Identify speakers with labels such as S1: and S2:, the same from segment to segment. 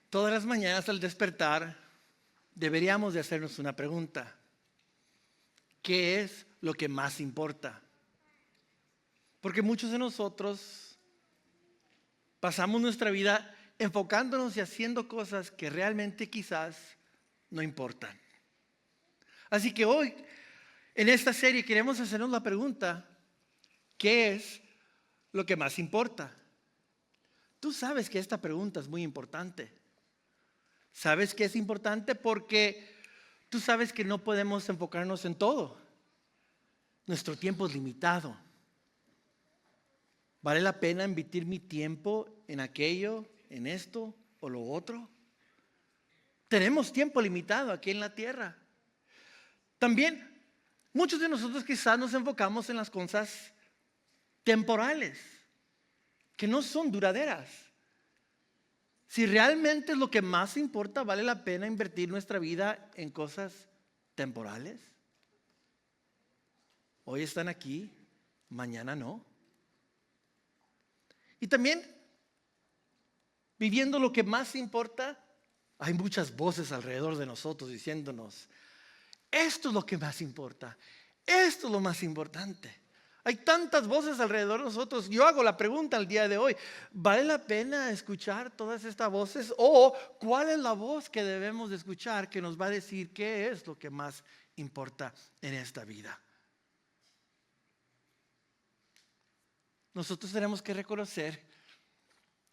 S1: Todas las mañanas al despertar deberíamos de hacernos una pregunta. ¿Qué es lo que más importa? Porque muchos de nosotros pasamos nuestra vida enfocándonos y haciendo cosas que realmente quizás no importan. Así que hoy, en esta serie, queremos hacernos la pregunta, ¿qué es lo que más importa? Tú sabes que esta pregunta es muy importante. ¿Sabes que es importante? Porque tú sabes que no podemos enfocarnos en todo. Nuestro tiempo es limitado. ¿Vale la pena invertir mi tiempo en aquello, en esto o lo otro? Tenemos tiempo limitado aquí en la tierra. También, muchos de nosotros quizás nos enfocamos en las cosas temporales, que no son duraderas. Si realmente es lo que más importa, ¿vale la pena invertir nuestra vida en cosas temporales? Hoy están aquí, mañana no. Y también, viviendo lo que más importa, hay muchas voces alrededor de nosotros diciéndonos, esto es lo que más importa, esto es lo más importante. Hay tantas voces alrededor de nosotros. Yo hago la pregunta el día de hoy, ¿vale la pena escuchar todas estas voces? ¿O cuál es la voz que debemos de escuchar que nos va a decir qué es lo que más importa en esta vida? Nosotros tenemos que reconocer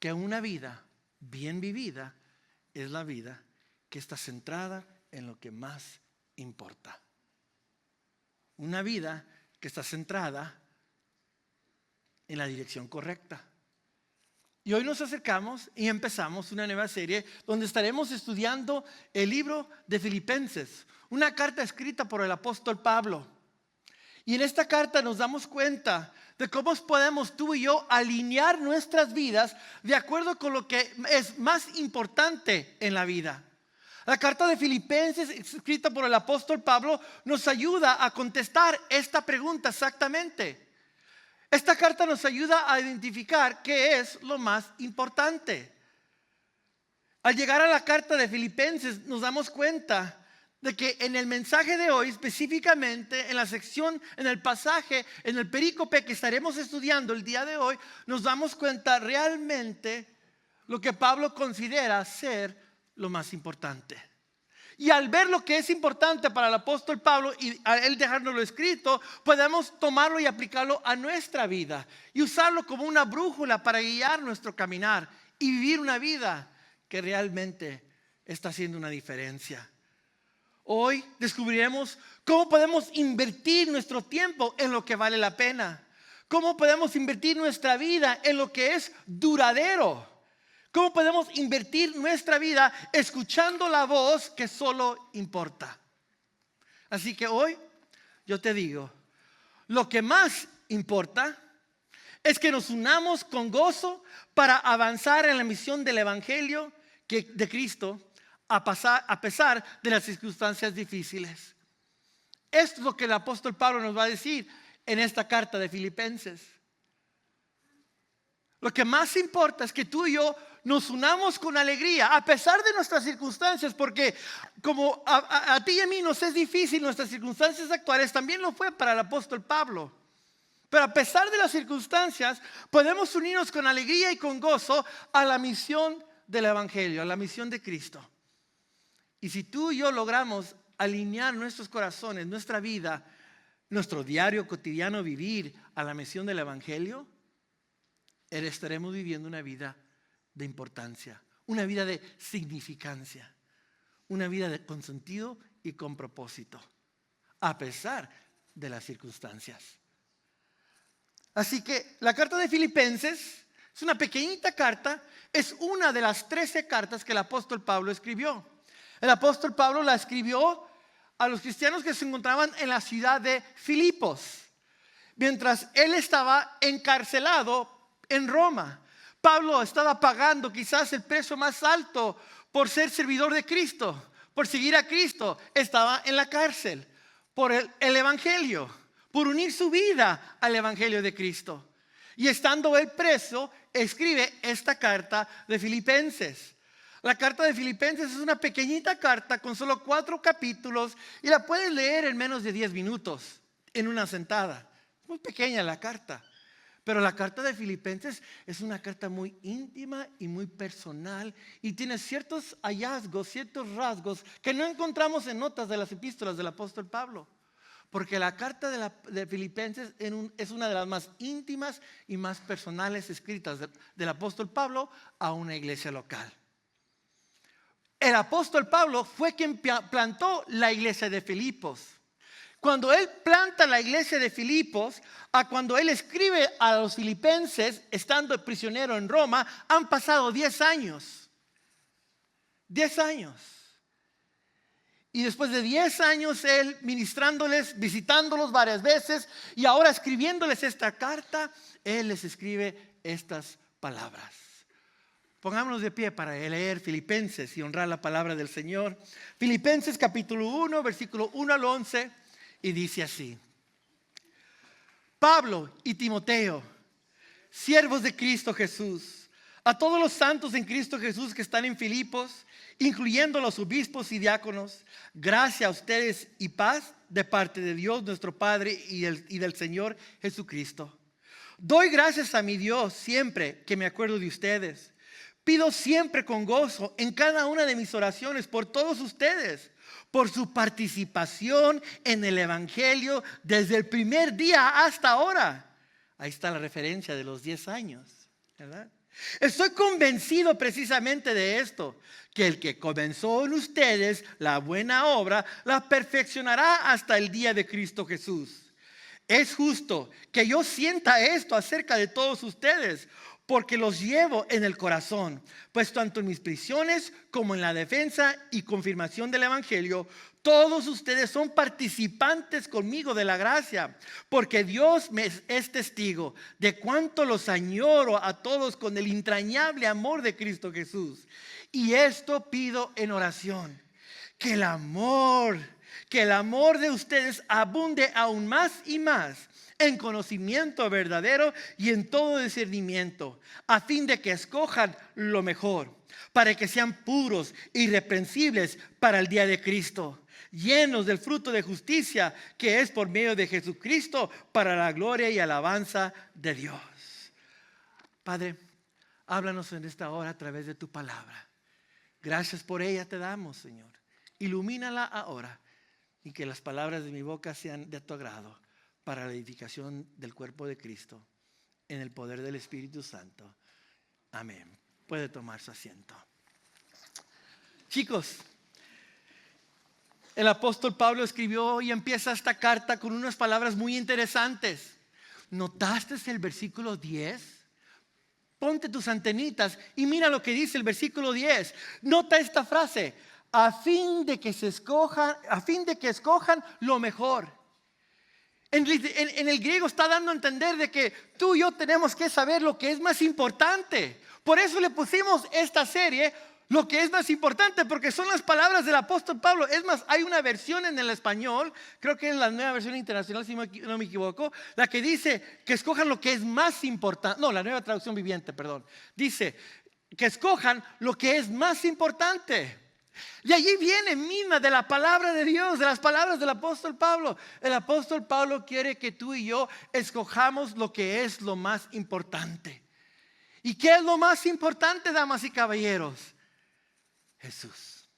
S1: que una vida bien vivida es la vida que está centrada en lo que más importa. Una vida que está centrada en la dirección correcta. Y hoy nos acercamos y empezamos una nueva serie donde estaremos estudiando el libro de Filipenses, una carta escrita por el apóstol Pablo. Y en esta carta nos damos cuenta de cómo podemos tú y yo alinear nuestras vidas de acuerdo con lo que es más importante en la vida. La carta de Filipenses, escrita por el apóstol Pablo, nos ayuda a contestar esta pregunta exactamente. Esta carta nos ayuda a identificar qué es lo más importante. Al llegar a la carta de Filipenses nos damos cuenta de que en el mensaje de hoy, específicamente en la sección, en el pasaje, en el perícope que estaremos estudiando el día de hoy, nos damos cuenta realmente lo que Pablo considera ser lo más importante. Y al ver lo que es importante para el apóstol Pablo y a él dejárnoslo escrito, podemos tomarlo y aplicarlo a nuestra vida y usarlo como una brújula para guiar nuestro caminar y vivir una vida que realmente está haciendo una diferencia. Hoy descubriremos cómo podemos invertir nuestro tiempo en lo que vale la pena. Cómo podemos invertir nuestra vida en lo que es duradero. ¿Cómo podemos invertir nuestra vida escuchando la voz que solo importa? Así que hoy yo te digo, lo que más importa es que nos unamos con gozo para avanzar en la misión del Evangelio de Cristo a pesar de las circunstancias difíciles. Esto es lo que el apóstol Pablo nos va a decir en esta carta de Filipenses. Lo que más importa es que tú y yo nos unamos con alegría a pesar de nuestras circunstancias, porque como a ti y a mí nos es difícil nuestras circunstancias actuales, también lo fue para el apóstol Pablo. Pero a pesar de las circunstancias, podemos unirnos con alegría y con gozo a la misión del Evangelio, a la misión de Cristo. Y si tú y yo logramos alinear nuestros corazones, nuestra vida, nuestro diario cotidiano vivir a la misión del Evangelio, estaremos viviendo una vida de importancia, una vida de significancia, una vida con sentido y con propósito, a pesar de las circunstancias. Así que la carta de Filipenses es una pequeñita carta, es una de las 13 cartas que el apóstol Pablo escribió. El apóstol Pablo la escribió a los cristianos que se encontraban en la ciudad de Filipos, mientras él estaba encarcelado en Roma. Pablo estaba pagando quizás el precio más alto por ser servidor de Cristo, por seguir a Cristo. Estaba en la cárcel por el Evangelio, por unir su vida al Evangelio de Cristo. Y estando él preso, escribe esta carta de Filipenses. La carta de Filipenses es una pequeñita carta con solo 4 capítulos y la puedes leer en menos de 10 minutos en una sentada. Muy pequeña la carta. Pero la carta de Filipenses es una carta muy íntima y muy personal y tiene ciertos hallazgos, ciertos rasgos que no encontramos en notas de las epístolas del apóstol Pablo. Porque la carta de Filipenses es una de las más íntimas y más personales escritas del apóstol Pablo a una iglesia local. El apóstol Pablo fue quien plantó la iglesia de Filipos. Cuando él planta la iglesia de Filipos, a cuando él escribe a los filipenses, estando prisionero en Roma, han pasado 10 años. 10 años. Y después de 10 años él ministrándoles, visitándolos varias veces y ahora escribiéndoles esta carta, él les escribe estas palabras. Pongámonos de pie para leer Filipenses y honrar la palabra del Señor. Filipenses capítulo 1, versículo 1 al 11, y dice así: Pablo y Timoteo, siervos de Cristo Jesús, a todos los santos en Cristo Jesús que están en Filipos, incluyendo los obispos y diáconos, gracia a ustedes y paz de parte de Dios nuestro Padre y del Señor Jesucristo. Doy gracias a mi Dios siempre que me acuerdo de ustedes. Pido siempre con gozo en cada una de mis oraciones por todos ustedes, por su participación en el Evangelio desde el primer día hasta ahora. Ahí está la referencia de los 10 años, ¿verdad? Estoy convencido precisamente de esto, que el que comenzó en ustedes la buena obra, la perfeccionará hasta el día de Cristo Jesús. Es justo que yo sienta esto acerca de todos ustedes, porque los llevo en el corazón, pues tanto en mis prisiones como en la defensa y confirmación del Evangelio, todos ustedes son participantes conmigo de la gracia, porque Dios me es testigo de cuánto los añoro a todos con el entrañable amor de Cristo Jesús. Y esto pido en oración, que el amor de ustedes abunde aún más y más en conocimiento verdadero y en todo discernimiento, a fin de que escojan lo mejor, para que sean puros, irreprensibles para el día de Cristo, llenos del fruto de justicia que es por medio de Jesucristo, para la gloria y alabanza de Dios. Padre, háblanos en esta hora a través de tu palabra. Gracias por ella te damos, Señor. Ilumínala ahora y que las palabras de mi boca sean de tu agrado, para la edificación del cuerpo de Cristo, en el poder del Espíritu Santo. Amén. Puede tomar su asiento. Chicos, el apóstol Pablo escribió y empieza esta carta con unas palabras muy interesantes. ¿Notaste el versículo 10? Ponte tus antenitas y mira lo que dice el versículo 10. Nota esta frase: a fin de que escojan lo mejor. En el griego está dando a entender de que tú y yo tenemos que saber lo que es más importante. Por eso le pusimos esta serie, lo que es más importante, porque son las palabras del apóstol Pablo. Es más, hay una versión en el español, creo que es la nueva versión internacional, si no me equivoco, la que dice que escojan lo que es más importante. No, la nueva traducción viviente, perdón. Dice que escojan lo que es más importante. Y allí viene misma de la palabra de Dios, de las palabras del apóstol Pablo. El apóstol Pablo quiere que tú y yo escojamos lo que es lo más importante. ¿Y qué es lo más importante, damas y caballeros? Jesús.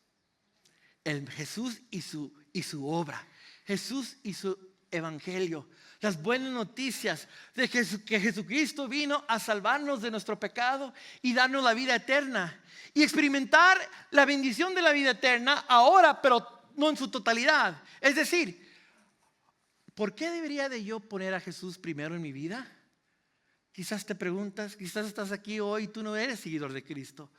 S1: Jesús y su obra. Jesús y su evangelio. Las buenas noticias de que Jesucristo vino a salvarnos de nuestro pecado y darnos la vida eterna. Y experimentar la bendición de la vida eterna ahora, pero no en su totalidad. Es decir, ¿por qué debería de yo poner a Jesús primero en mi vida? Quizás te preguntas, quizás estás aquí hoy y tú no eres seguidor de Cristo.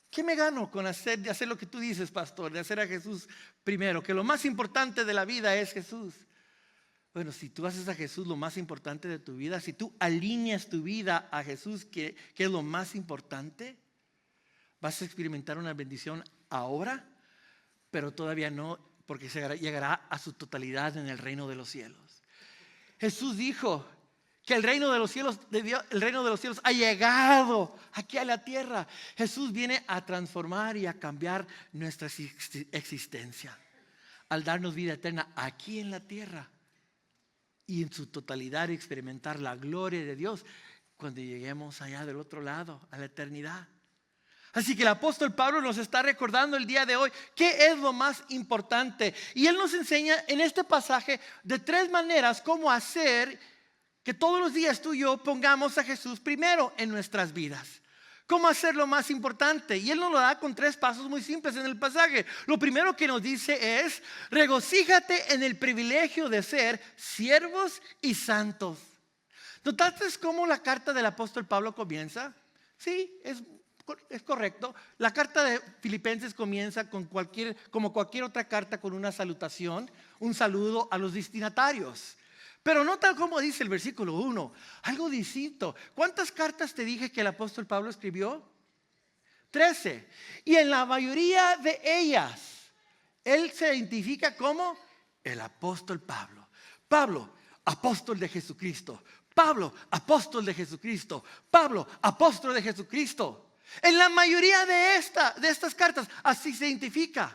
S1: ¿Qué me gano con de hacer lo que tú dices, pastor? De hacer a Jesús primero, que lo más importante de la vida es Jesús. Bueno, si tú haces a Jesús lo más importante de tu vida, si tú alineas tu vida a Jesús, que es lo más importante, vas a experimentar una bendición ahora, pero todavía no, porque llegará a su totalidad en el reino de los cielos. Jesús dijo que el reino de los cielos de Dios, el reino de los cielos ha llegado aquí a la tierra. Jesús viene a transformar y a cambiar nuestra existencia, al darnos vida eterna aquí en la tierra y en su totalidad experimentar la gloria de Dios cuando lleguemos allá del otro lado, a la eternidad. Así que el apóstol Pablo nos está recordando el día de hoy qué es lo más importante. Y él nos enseña en este pasaje de 3 maneras cómo hacer que todos los días tú y yo pongamos a Jesús primero en nuestras vidas. ¿Cómo hacer lo más importante? Y él nos lo da con 3 pasos muy simples en el pasaje. Lo primero que nos dice es: regocíjate en el privilegio de ser siervos y santos. ¿Notaste cómo la carta del apóstol Pablo comienza? Sí, es correcto. La carta de Filipenses comienza como cualquier otra carta, con una salutación, un saludo a los destinatarios. Pero nota cómo dice el versículo 1, algo distinto. ¿Cuántas cartas te dije que el apóstol Pablo escribió? 13. Y en la mayoría de ellas, él se identifica como el apóstol Pablo. Pablo, apóstol de Jesucristo. Pablo, apóstol de Jesucristo. Pablo, apóstol de Jesucristo. En la mayoría de estas cartas así se identifica.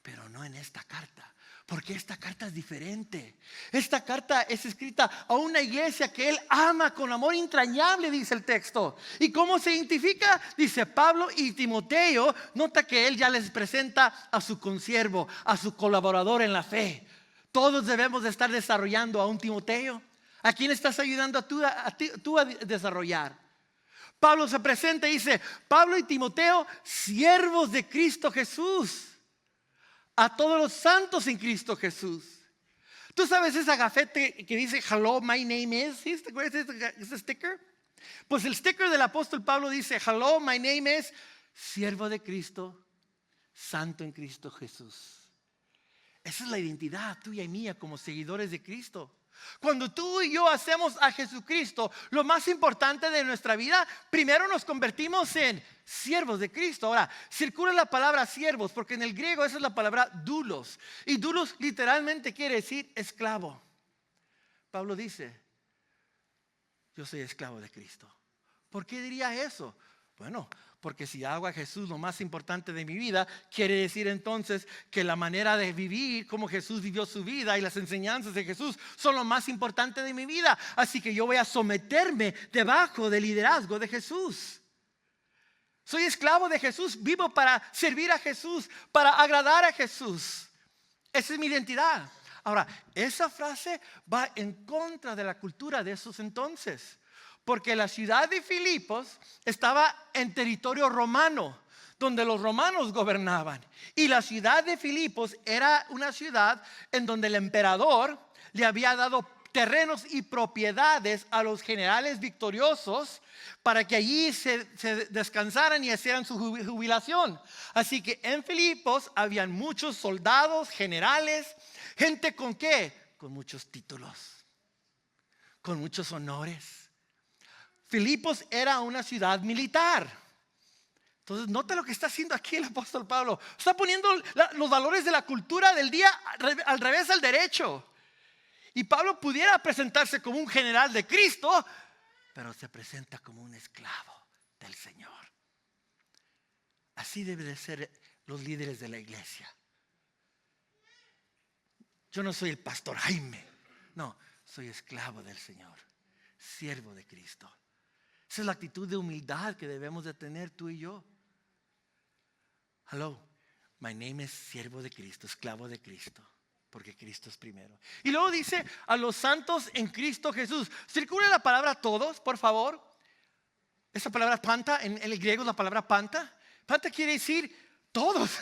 S1: Pero no en esta carta. Porque esta carta es diferente. Esta carta es escrita a una iglesia que él ama con amor entrañable, dice el texto. ¿Y cómo se identifica? Dice Pablo y Timoteo. Nota que él ya les presenta a su consiervo, a su colaborador en la fe. Todos debemos de estar desarrollando a un Timoteo. ¿A quién estás ayudando tú a desarrollar? Pablo se presenta y dice: Pablo y Timoteo, siervos de Cristo Jesús, a todos los santos en Cristo Jesús. ¿Tú sabes esa gafete que dice hello, my name is? ¿Sí? ¿Te acuerdas de ese sticker? Pues el sticker del apóstol Pablo dice: hello, my name is, siervo de Cristo, santo en Cristo Jesús. Esa es la identidad tuya y mía como seguidores de Cristo. Cuando tú y yo hacemos a Jesucristo lo más importante de nuestra vida, primero nos convertimos en siervos de Cristo. Ahora, circula la palabra siervos, porque en el griego esa es la palabra doulos. Y doulos literalmente quiere decir esclavo. Pablo dice: yo soy esclavo de Cristo. ¿Por qué diría eso? Bueno, porque si hago a Jesús lo más importante de mi vida, quiere decir entonces que la manera de vivir como Jesús vivió su vida y las enseñanzas de Jesús son lo más importante de mi vida. Así que yo voy a someterme debajo del liderazgo de Jesús. Soy esclavo de Jesús, vivo para servir a Jesús, para agradar a Jesús. Esa es mi identidad. Ahora, esa frase va en contra de la cultura de esos entonces. Porque la ciudad de Filipos estaba en territorio romano, donde los romanos gobernaban. Y la ciudad de Filipos era una ciudad en donde el emperador le había dado terrenos y propiedades a los generales victoriosos para que allí se descansaran y hicieran su jubilación. Así que en Filipos habían muchos soldados, generales, gente con ¿qué? Con muchos títulos, con muchos honores. Filipos era una ciudad militar. Entonces nota lo que está haciendo aquí el apóstol Pablo. Está poniendo los valores de la cultura del día al revés al derecho. Y Pablo pudiera presentarse como un general de Cristo, pero se presenta como un esclavo del Señor. Así deben de ser los líderes de la iglesia. Yo no soy el pastor Jaime. No, soy esclavo del Señor, siervo de Cristo. Esa es la actitud de humildad que debemos de tener tú y yo. Hello, my name is siervo de Cristo, esclavo de Cristo, porque Cristo es primero. Y luego dice a los santos en Cristo Jesús. Circula la palabra todos, por favor. Esa palabra panta, en el griego es la palabra panta. Panta quiere decir todos.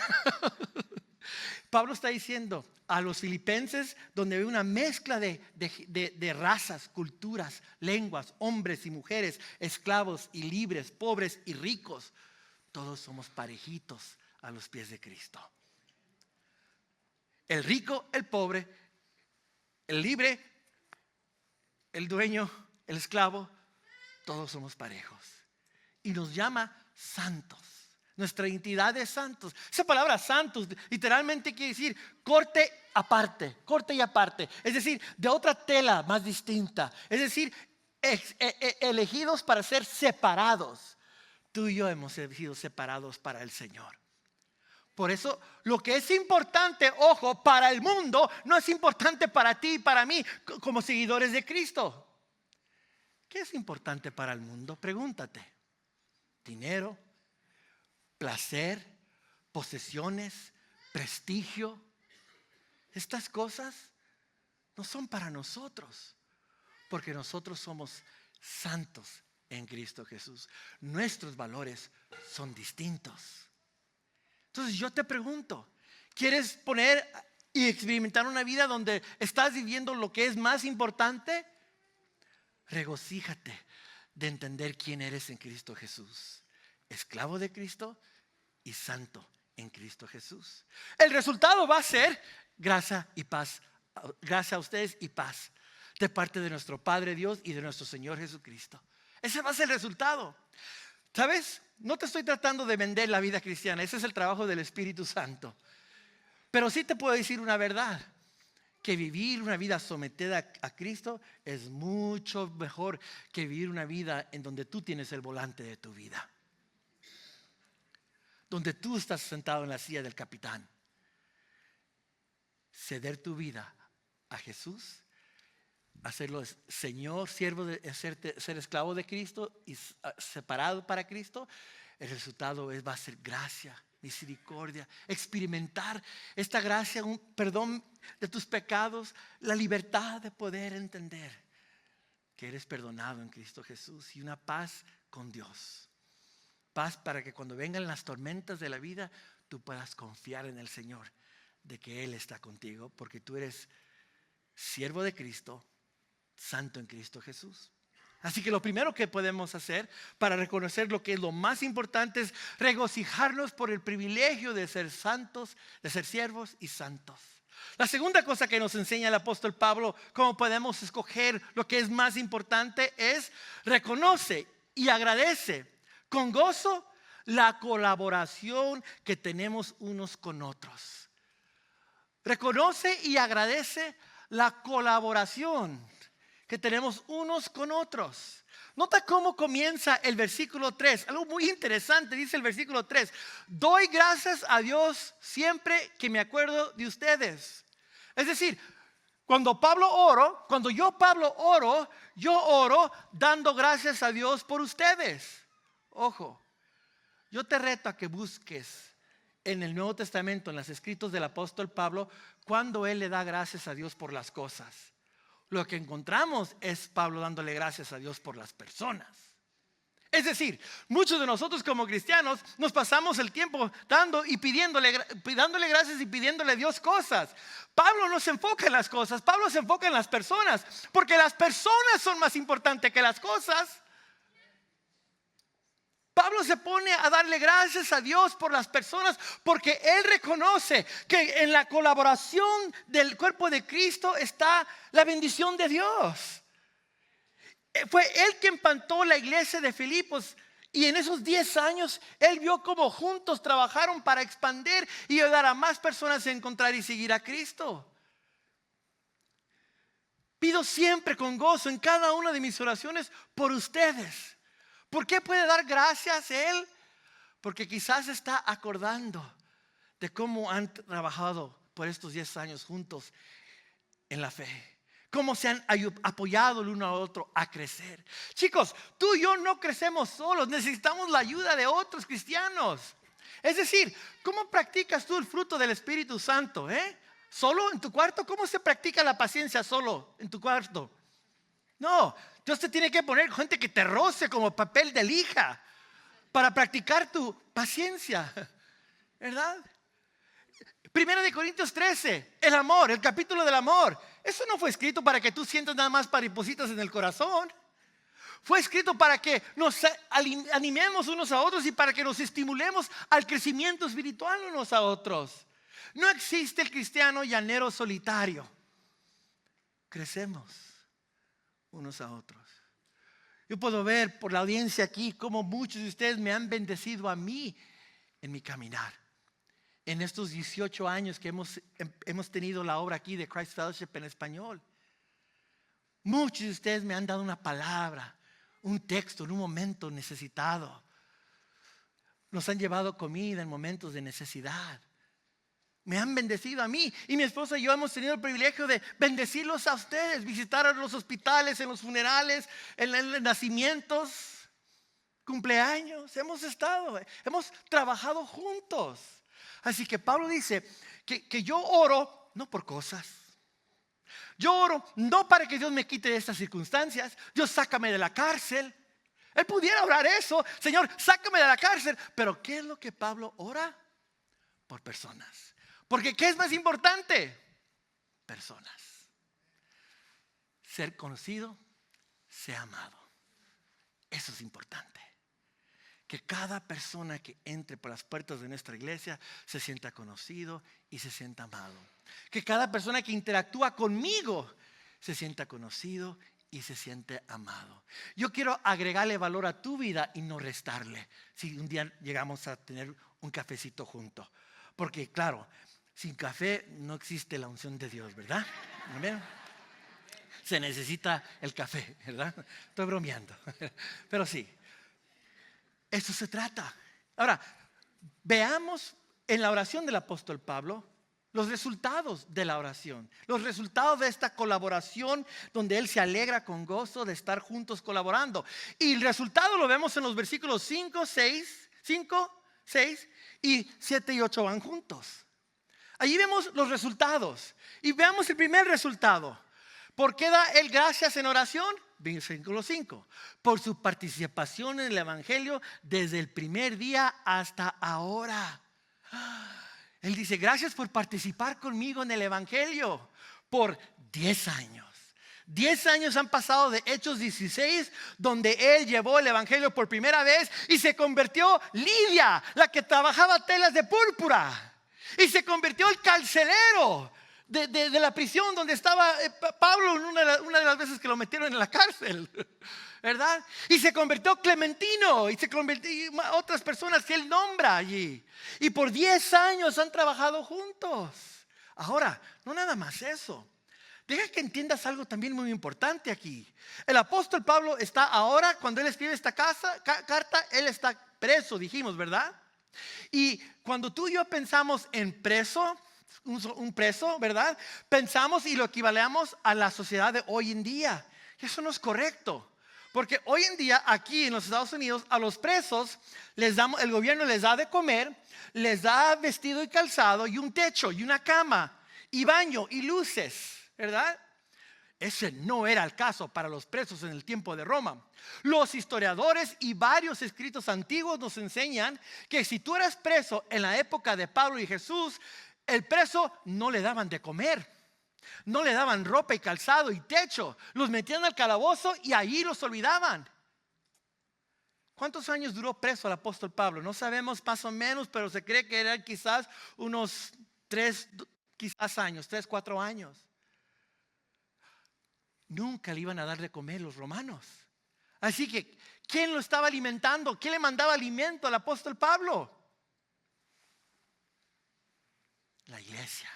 S1: Pablo está diciendo a los filipenses, donde hay una mezcla de razas, culturas, lenguas, hombres y mujeres, esclavos y libres, pobres y ricos. Todos somos parejitos a los pies de Cristo. El rico, el pobre, el libre, el dueño, el esclavo, todos somos parejos. Y nos llama santos. Nuestra identidad es santos. Esa palabra santos literalmente quiere decir corte aparte, corte y aparte. Es decir, de otra tela más distinta. Es decir, elegidos para ser separados. Tú y yo hemos sido separados para el Señor. Por eso lo que es importante, ojo, para el mundo, no es importante para ti y para mí como seguidores de Cristo. ¿Qué es importante para el mundo? Pregúntate. Dinero, placer, posesiones, prestigio. Estas cosas no son para nosotros, porque nosotros somos santos en Cristo Jesús. Nuestros valores son distintos. Entonces yo te pregunto, ¿quieres poner y experimentar una vida donde estás viviendo lo que es más importante? Regocíjate de entender quién eres en Cristo Jesús. Esclavo de Cristo y santo en Cristo Jesús. El resultado va a ser gracia y paz. Gracias a ustedes y paz de parte de nuestro Padre Dios y de nuestro Señor Jesucristo. Ese va a ser el resultado. ¿Sabes? No te estoy tratando de vender la vida cristiana. Ese es el trabajo del Espíritu Santo. Pero sí te puedo decir una verdad. Que vivir una vida sometida a Cristo es mucho mejor que vivir una vida en donde tú tienes el volante de tu vida. Donde tú estás sentado en la silla del capitán. Ceder tu vida a Jesús, hacerlo Señor, siervo, ser esclavo de Cristo y separado para Cristo, el resultado va a ser gracia, misericordia, experimentar esta gracia, un perdón de tus pecados, la libertad de poder entender que eres perdonado en Cristo Jesús y una paz con Dios. Paz para que cuando vengan las tormentas de la vida, tú puedas confiar en el Señor, de que Él está contigo, porque tú eres siervo de Cristo, santo en Cristo Jesús. Así que lo primero que podemos hacer para reconocer lo que es lo más importante es regocijarnos por el privilegio de ser santos, de ser siervos y santos. La segunda cosa que nos enseña el apóstol Pablo, cómo podemos escoger lo que es más importante, es reconoce y agradece con gozo la colaboración que tenemos unos con otros. Reconoce y agradece la colaboración que tenemos unos con otros. Nota cómo comienza el versículo 3. Algo muy interesante, dice el versículo 3. Doy gracias a Dios siempre que me acuerdo de ustedes. Es decir, cuando yo Pablo oro, yo oro dando gracias a Dios por ustedes. Ojo, yo te reto a que busques en el Nuevo Testamento, en los escritos del apóstol Pablo, cuando él le da gracias a Dios por las cosas. Lo que encontramos es Pablo dándole gracias a Dios por las personas. Es decir, muchos de nosotros como cristianos nos pasamos el tiempo dándole gracias y pidiéndole a Dios cosas. Pablo no se enfoca en las cosas, Pablo se enfoca en las personas, porque las personas son más importantes que las cosas. Pablo se pone a darle gracias a Dios por las personas porque él reconoce que en la colaboración del cuerpo de Cristo está la bendición de Dios. Fue él quien plantó la iglesia de Filipos y en esos 10 años él vio cómo juntos trabajaron para expandir y ayudar a más personas a encontrar y seguir a Cristo. Pido siempre con gozo en cada una de mis oraciones por ustedes. ¿Por qué puede dar gracias a él? Porque quizás está acordando de cómo han trabajado por estos 10 años juntos en la fe. Cómo se han apoyado el uno al otro a crecer. Chicos, tú y yo no crecemos solos. Necesitamos la ayuda de otros cristianos. Es decir, ¿cómo practicas tú el fruto del Espíritu Santo? ¿Solo en tu cuarto? ¿Cómo se practica la paciencia solo en tu cuarto? No, Dios te tiene que poner gente que te roce como papel de lija para practicar tu paciencia, ¿verdad? Primera de Corintios 13, el amor, el capítulo del amor. Eso no fue escrito para que tú sientas nada más maripositas en el corazón. Fue escrito para que nos animemos unos a otros y para que nos estimulemos al crecimiento espiritual unos a otros. No existe el cristiano llanero solitario. Crecemos unos a otros. Yo puedo ver por la audiencia aquí cómo muchos de ustedes me han bendecido a mí en mi caminar. En estos 18 años que hemos tenido la obra aquí de Christ Fellowship en español. Muchos de ustedes me han dado una palabra, un texto en un momento necesitado. Nos han llevado comida en momentos de necesidad. Me han bendecido a mí, y mi esposa y yo hemos tenido el privilegio de bendecirlos a ustedes, visitar a los hospitales, en los funerales, en los nacimientos, cumpleaños. Hemos trabajado juntos. Así que Pablo dice que yo oro no por cosas. Yo oro no para que Dios me quite de estas circunstancias. Dios, sácame de la cárcel. Él pudiera orar eso: Señor, sácame de la cárcel. Pero ¿qué es lo que Pablo ora? Por personas. Porque ¿qué es más importante? Personas. Ser conocido, ser amado. Eso es importante. Que cada persona que entre por las puertas de nuestra iglesia se sienta conocido y se sienta amado. Que cada persona que interactúa conmigo se sienta conocido y se siente amado. Yo quiero agregarle valor a tu vida y no restarle, si un día llegamos a tener un cafecito juntos. Porque claro, sin café no existe la unción de Dios, ¿verdad? ¿Amén? Se necesita el café, ¿verdad? Estoy bromeando, pero sí. Eso se trata. Ahora, veamos en la oración del apóstol Pablo los resultados de la oración, los resultados de esta colaboración donde él se alegra con gozo de estar juntos colaborando. Y el resultado lo vemos en los versículos 5, 6 y 7 y 8 van juntos. Allí vemos los resultados y veamos el primer resultado. ¿Por qué da él gracias en oración? Versículo 5. Por su participación en el evangelio desde el primer día hasta ahora. Él dice: gracias por participar conmigo en el evangelio por 10 años. 10 años han pasado de Hechos 16, donde él llevó el evangelio por primera vez y se convirtió Lidia, la que trabajaba telas de púrpura. Y se convirtió el carcelero de la prisión donde estaba Pablo una de las veces que lo metieron en la cárcel, ¿verdad? Y se convirtió Clementino y se convirtió otras personas que él nombra allí. Y por 10 años han trabajado juntos. Ahora, no nada más eso. Deja que entiendas algo también muy importante aquí. El apóstol Pablo está ahora, cuando él escribe esta carta, él está preso, dijimos, ¿verdad? Y cuando tú y yo pensamos en preso, un preso, ¿verdad? Pensamos y lo equivalemos a la sociedad de hoy en día. Y eso no es correcto. Porque hoy en día aquí en los Estados Unidos a los presos el gobierno les da de comer, les da vestido y calzado y un techo y una cama y baño y luces, ¿verdad? Ese no era el caso para los presos en el tiempo de Roma. Los historiadores y varios escritos antiguos nos enseñan que si tú eras preso en la época de Pablo y Jesús, el preso no le daban de comer, no le daban ropa y calzado y techo. Los metían al calabozo y ahí los olvidaban. ¿Cuántos años duró preso el apóstol Pablo? No sabemos más o menos, pero se cree que eran quizás unos 3 años, 3, 4 años. Nunca le iban a dar de comer los romanos. Así que, ¿quién lo estaba alimentando? ¿Quién le mandaba alimento al apóstol Pablo? La iglesia.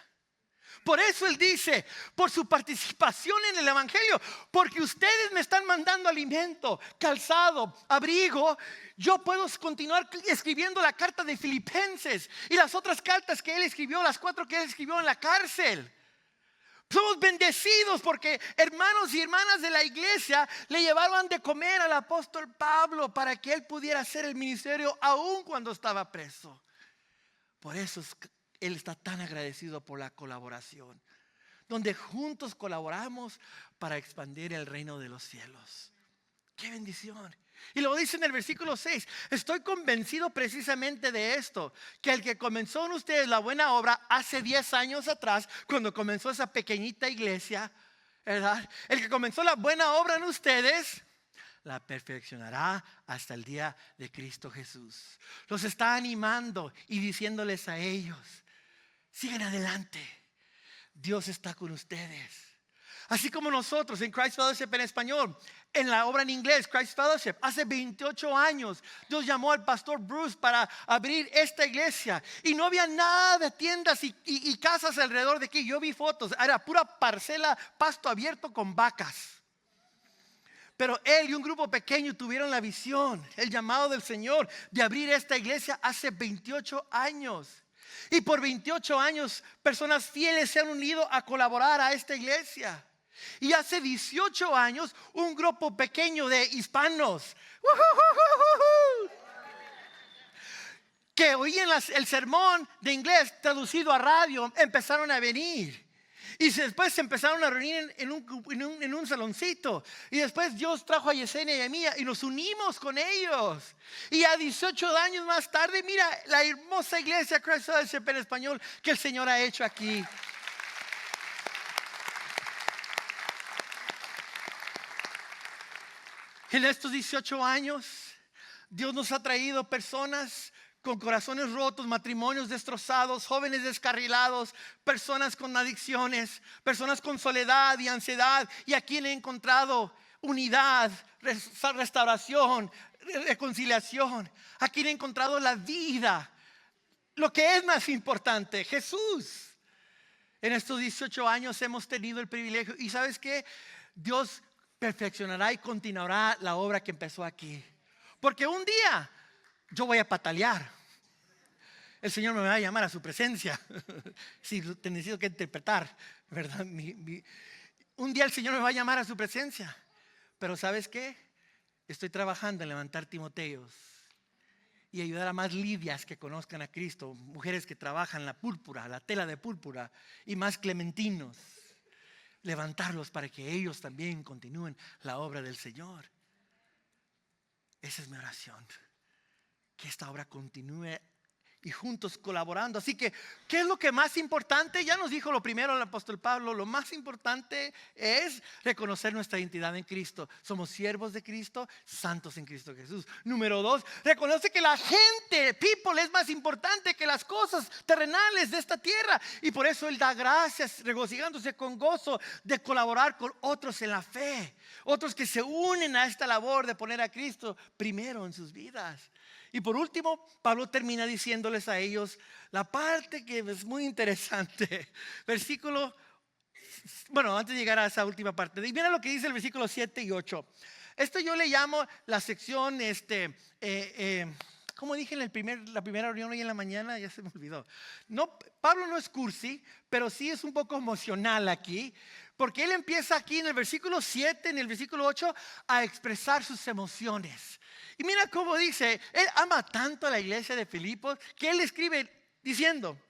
S1: Por eso él dice: por su participación en el evangelio, porque ustedes me están mandando alimento, calzado, abrigo, yo puedo continuar escribiendo la carta de Filipenses y las otras cartas que él escribió, las 4 que él escribió en la cárcel. Somos bendecidos porque hermanos y hermanas de la iglesia le llevaban de comer al apóstol Pablo para que él pudiera hacer el ministerio aún cuando estaba preso. Por eso él está tan agradecido por la colaboración, donde juntos colaboramos para expandir el reino de los cielos. ¡Qué bendición! Y luego dice en el versículo 6: estoy convencido precisamente de esto, que el que comenzó en ustedes la buena obra hace 10 años atrás, cuando comenzó esa pequeñita iglesia, ¿verdad? El que comenzó la buena obra en ustedes la perfeccionará hasta el día de Cristo Jesús. Los está animando y diciéndoles a ellos: sigan adelante, Dios está con ustedes. Así como nosotros en Christ Fellowship en español, en la obra en inglés, Christ Fellowship, hace 28 años, Dios llamó al pastor Bruce para abrir esta iglesia. Y no había nada de tiendas y casas alrededor de aquí. Yo vi fotos, era pura parcela, pasto abierto con vacas. Pero él y un grupo pequeño tuvieron la visión, el llamado del Señor de abrir esta iglesia hace 28 años. Y por 28 años personas fieles se han unido a colaborar a esta iglesia. Y hace 18 años un grupo pequeño de hispanos que oían el sermón de inglés traducido a radio empezaron a venir. Y después se empezaron a reunir en un saloncito. Y después Dios trajo a Yesenia y a mí y nos unimos con ellos. Y a 18 años más tarde, mira la hermosa iglesia Christ Fellowship en español que el Señor ha hecho aquí. En estos 18 años, Dios nos ha traído personas con corazones rotos, matrimonios destrozados, jóvenes descarrilados, personas con adicciones, personas con soledad y ansiedad. Y aquí he encontrado unidad, restauración, reconciliación. Aquí he encontrado la vida. Lo que es más importante, Jesús. En estos 18 años hemos tenido el privilegio. ¿Y sabes qué? Dios perfeccionará y continuará la obra que empezó aquí. Porque un día yo voy a patalear. El Señor me va a llamar a su presencia. Si te necesito que interpretar, ¿verdad? Un día el Señor me va a llamar a su presencia. Pero ¿sabes qué? Estoy trabajando en levantar Timoteos y ayudar a más Lidias que conozcan a Cristo, mujeres que trabajan la púrpura, la tela de púrpura, y más Clementinos. Levantarlos para que ellos también continúen la obra del Señor. Esa es mi oración. Que esta obra continúe y juntos colaborando. Así que, ¿qué es lo que más importante? Ya nos dijo lo primero el apóstol Pablo. Lo más importante es reconocer nuestra identidad en Cristo. Somos siervos de Cristo, santos en Cristo Jesús. Número 2, reconoce que la gente, people, es más importante que las cosas terrenales de esta tierra. Y por eso él da gracias, regocijándose con gozo de colaborar con otros en la fe. Otros que se unen a esta labor de poner a Cristo primero en sus vidas. Y por último, Pablo termina diciéndoles a ellos la parte que es muy interesante. Antes de llegar a esa última parte, mira lo que dice el versículo 7 y 8. Esto yo le llamo la sección, como dije en la primera reunión hoy en la mañana, ya se me olvidó. No, Pablo no es cursi, pero sí es un poco emocional aquí. Porque él empieza aquí en el versículo 7, en el versículo 8, a expresar sus emociones. Y mira cómo dice, él ama tanto a la iglesia de Filipos que él escribe diciendo: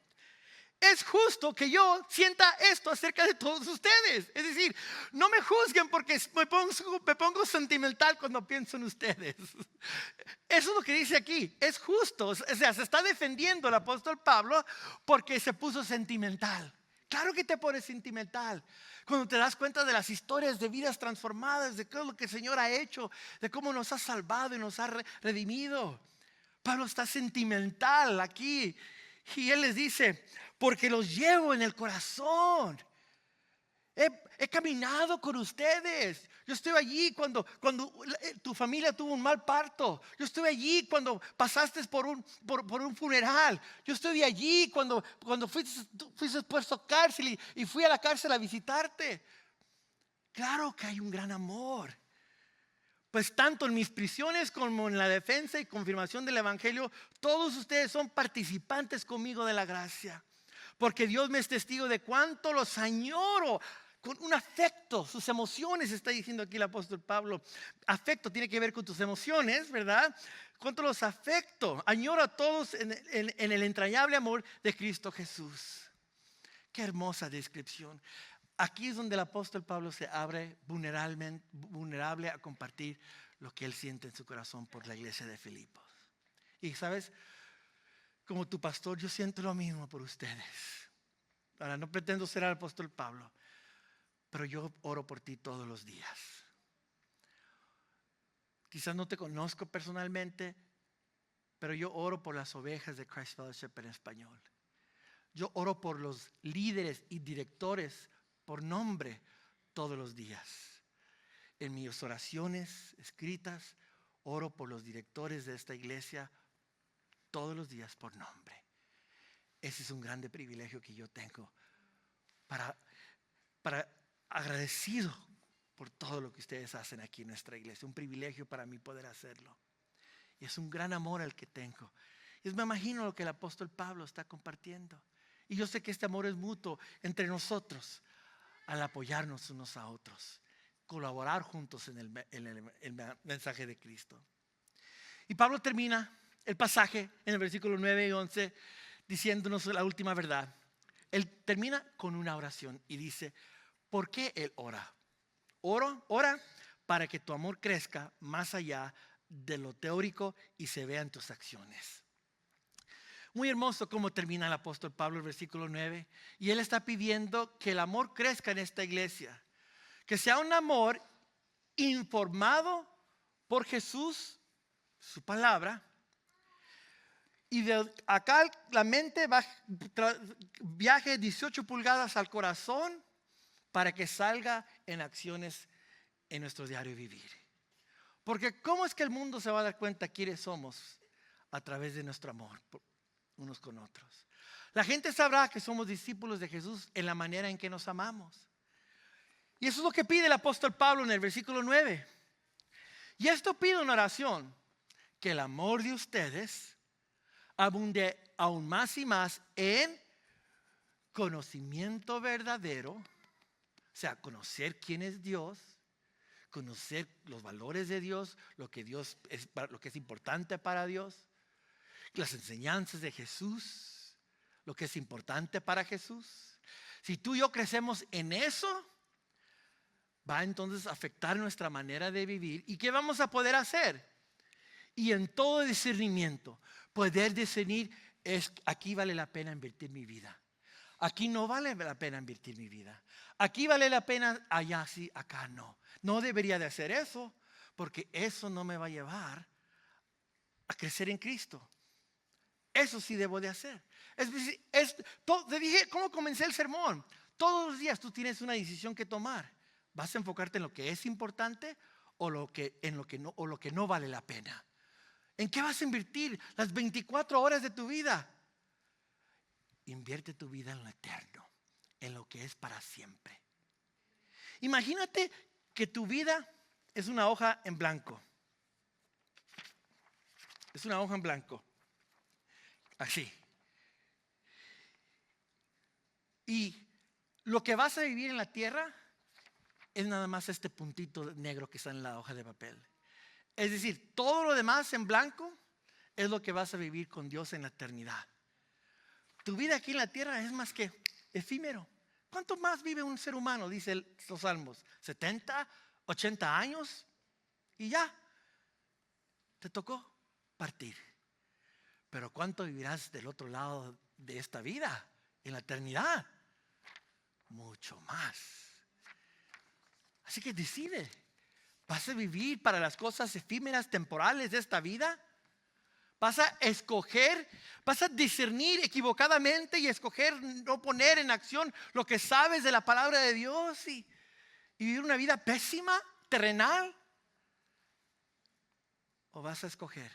S1: es justo que yo sienta esto acerca de todos ustedes. Es decir, no me juzguen porque me pongo sentimental cuando pienso en ustedes. Eso es lo que dice aquí, es justo. O sea, se está defendiendo el apóstol Pablo porque se puso sentimental. Claro que te pones sentimental cuando te das cuenta de las historias de vidas transformadas, de todo lo que el Señor ha hecho, de cómo nos ha salvado y nos ha redimido. Pablo está sentimental aquí y él les dice: porque los llevo en el corazón. He caminado con ustedes. Yo estuve allí cuando tu familia tuvo un mal parto. Yo estuve allí cuando pasaste por un funeral. Yo estuve allí cuando fuiste puesto a cárcel y fui a la cárcel a visitarte. Claro que hay un gran amor. Pues tanto en mis prisiones como en la defensa y confirmación del evangelio, todos ustedes son participantes conmigo de la gracia. Porque Dios me es testigo de cuánto los añoro. Con un afecto, sus emociones, está diciendo aquí el apóstol Pablo. Afecto tiene que ver con tus emociones, ¿verdad? Cuánto los afecto, añoro a todos en el entrañable amor de Cristo Jesús. Qué hermosa descripción. Aquí es donde el apóstol Pablo se abre vulnerable a compartir lo que él siente en su corazón por la iglesia de Filipos. Y sabes, como tu pastor, yo siento lo mismo por ustedes. Ahora, no pretendo ser el apóstol Pablo, pero yo oro por ti todos los días. Quizás no te conozco personalmente, pero yo oro por las ovejas de Christ Fellowship en español. Yo oro por los líderes y directores por nombre todos los días. En mis oraciones escritas, oro por los directores de esta iglesia todos los días por nombre. Ese es un grande privilegio que yo tengo para agradecido por todo lo que ustedes hacen aquí en nuestra iglesia. Un privilegio para mí poder hacerlo. Y es un gran amor el que tengo. Y me imagino lo que el apóstol Pablo está compartiendo. Y yo sé que este amor es mutuo entre nosotros al apoyarnos unos a otros, colaborar juntos en el mensaje de Cristo. Y Pablo termina el pasaje en el versículo 9 y 11 diciéndonos la última verdad. Él termina con una oración y dice, ¿por qué él ora? Ora para que tu amor crezca más allá de lo teórico y se vea en tus acciones. Muy hermoso cómo termina el apóstol Pablo el versículo 9. Y él está pidiendo que el amor crezca en esta iglesia. Que sea un amor informado por Jesús, su palabra. Y de acá la mente viaje 18 pulgadas al corazón para que salga en acciones en nuestro diario vivir. Porque ¿cómo es que el mundo se va a dar cuenta quiénes somos? A través de nuestro amor unos con otros. La gente sabrá que somos discípulos de Jesús en la manera en que nos amamos. Y eso es lo que pide el apóstol Pablo en el versículo 9. Y esto pide una oración, que el amor de ustedes abunde aún más y más en conocimiento verdadero, o sea, conocer quién es Dios, conocer los valores de Dios, lo que es importante para Dios, las enseñanzas de Jesús, lo que es importante para Jesús. Si tú y yo crecemos en eso, va entonces a afectar nuestra manera de vivir. ¿Y qué vamos a poder hacer? Y en todo discernimiento, poder discernir, aquí vale la pena invertir mi vida. Aquí no vale la pena invertir mi vida. Aquí vale la pena, allá sí, acá no. No debería de hacer eso, porque eso no me va a llevar a crecer en Cristo. Eso sí debo de hacer. Te dije cómo comencé el sermón. Todos los días tú tienes una decisión que tomar. ¿Vas a enfocarte en lo que es importante o lo que no vale la pena? ¿En qué vas a invertir las 24 horas de tu vida? Invierte tu vida en lo eterno, en lo que es para siempre. Imagínate que tu vida es una hoja en blanco. Es una hoja en blanco. Así. Y lo que vas a vivir en la tierra es nada más este puntito negro que está en la hoja de papel. Es decir, todo lo demás en blanco es lo que vas a vivir con Dios en la eternidad. Tu vida aquí en la tierra es más que efímero. ¿Cuánto más vive un ser humano? Dice los salmos. 70, 80 años y ya. Te tocó partir. Pero ¿cuánto vivirás del otro lado de esta vida? En la eternidad. Mucho más. Así que decide. ¿Vas a vivir para las cosas efímeras, temporales de esta vida? ¿Vas a escoger, vas a discernir equivocadamente y escoger no poner en acción lo que sabes de la palabra de Dios y vivir una vida pésima, terrenal? ¿O vas a escoger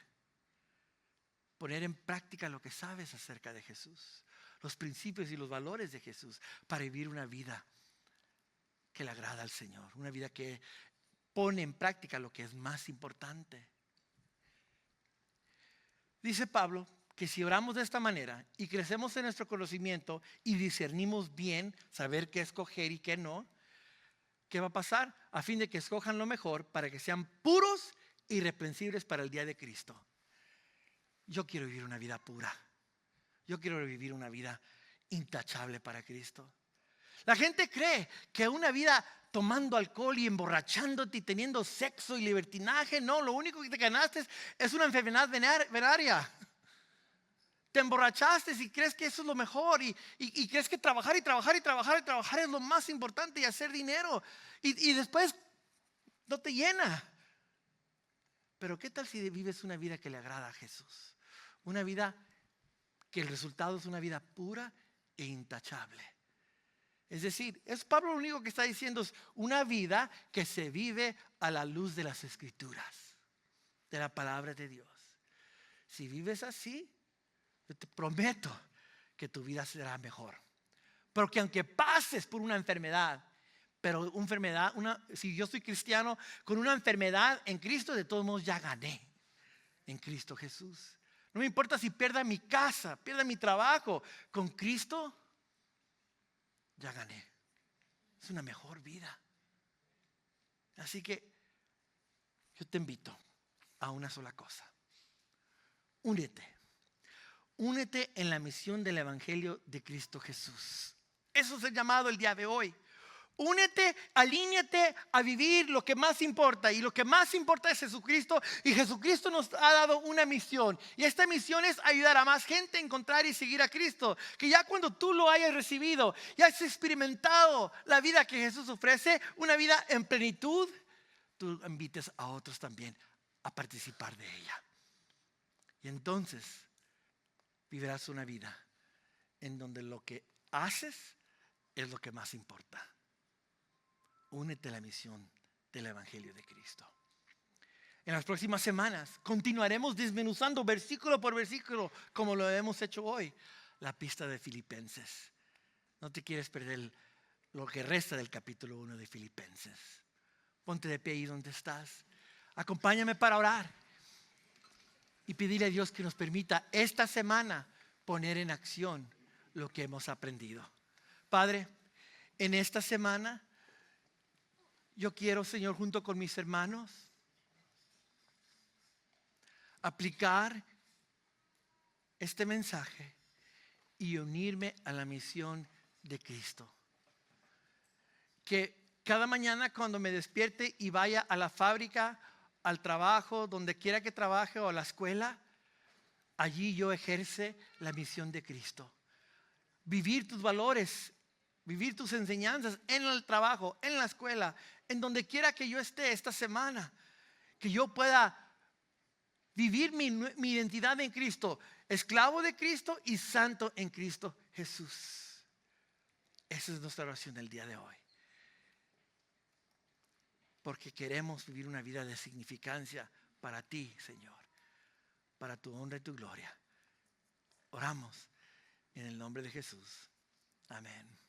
S1: poner en práctica lo que sabes acerca de Jesús, los principios y los valores de Jesús, para vivir una vida que le agrada al Señor, una vida que pone en práctica lo que es más importante? Dice Pablo que si oramos de esta manera y crecemos en nuestro conocimiento y discernimos bien, saber qué escoger y qué no, ¿qué va a pasar? A fin de que escojan lo mejor para que sean puros e irreprensibles para el día de Cristo. Yo quiero vivir una vida pura. Yo quiero vivir una vida intachable para Cristo. La gente cree que una vida tomando alcohol y emborrachándote y teniendo sexo y libertinaje, no, lo único que te ganaste es una enfermedad venérea. Te emborrachaste y crees que eso es lo mejor y crees que trabajar es lo más importante y hacer dinero y después no te llena. Pero ¿qué tal si vives una vida que le agrada a Jesús? Una vida que el resultado es una vida pura e intachable. Es decir, es Pablo lo único que está diciendo, es una vida que se vive a la luz de las Escrituras, de la palabra de Dios. Si vives así, yo te prometo que tu vida será mejor. Porque aunque pases por una enfermedad, Pero una enfermedad, si yo soy cristiano con una enfermedad en Cristo, de todos modos ya gané en Cristo Jesús. No me importa si pierda mi casa, pierda mi trabajo. Con Cristo ya gané. Es una mejor vida. Así que yo te invito a una sola cosa. Únete. Únete en la misión del Evangelio de Cristo Jesús. Eso es el llamado el día de hoy. Únete, alíñate a vivir lo que más importa. Y lo que más importa es Jesucristo. Y Jesucristo nos ha dado una misión. Y esta misión es ayudar a más gente a encontrar y seguir a Cristo. Que ya cuando tú lo hayas recibido, ya has experimentado la vida que Jesús ofrece, una vida en plenitud, tú invites a otros también a participar de ella. Y entonces vivirás una vida en donde lo que haces es lo que más importa. Únete a la misión del Evangelio de Cristo. En las próximas semanas continuaremos desmenuzando versículo por versículo, como lo hemos hecho hoy, la pista de Filipenses. No te quieres perder lo que resta del capítulo 1 de Filipenses. Ponte de pie ahí donde estás. Acompáñame para orar y pedirle a Dios que nos permita esta semana poner en acción lo que hemos aprendido. Padre, en esta semana yo quiero, Señor, junto con mis hermanos, aplicar este mensaje y unirme a la misión de Cristo. Que cada mañana cuando me despierte y vaya a la fábrica, al trabajo, donde quiera que trabaje o a la escuela, allí yo ejerce la misión de Cristo. Vivir tus valores, vivir tus enseñanzas en el trabajo, en la escuela, en donde quiera que yo esté esta semana. Que yo pueda vivir mi identidad en Cristo, esclavo de Cristo y santo en Cristo Jesús. Esa es nuestra oración del día de hoy. Porque queremos vivir una vida de significancia para ti, Señor, para tu honra y tu gloria. Oramos en el nombre de Jesús. Amén.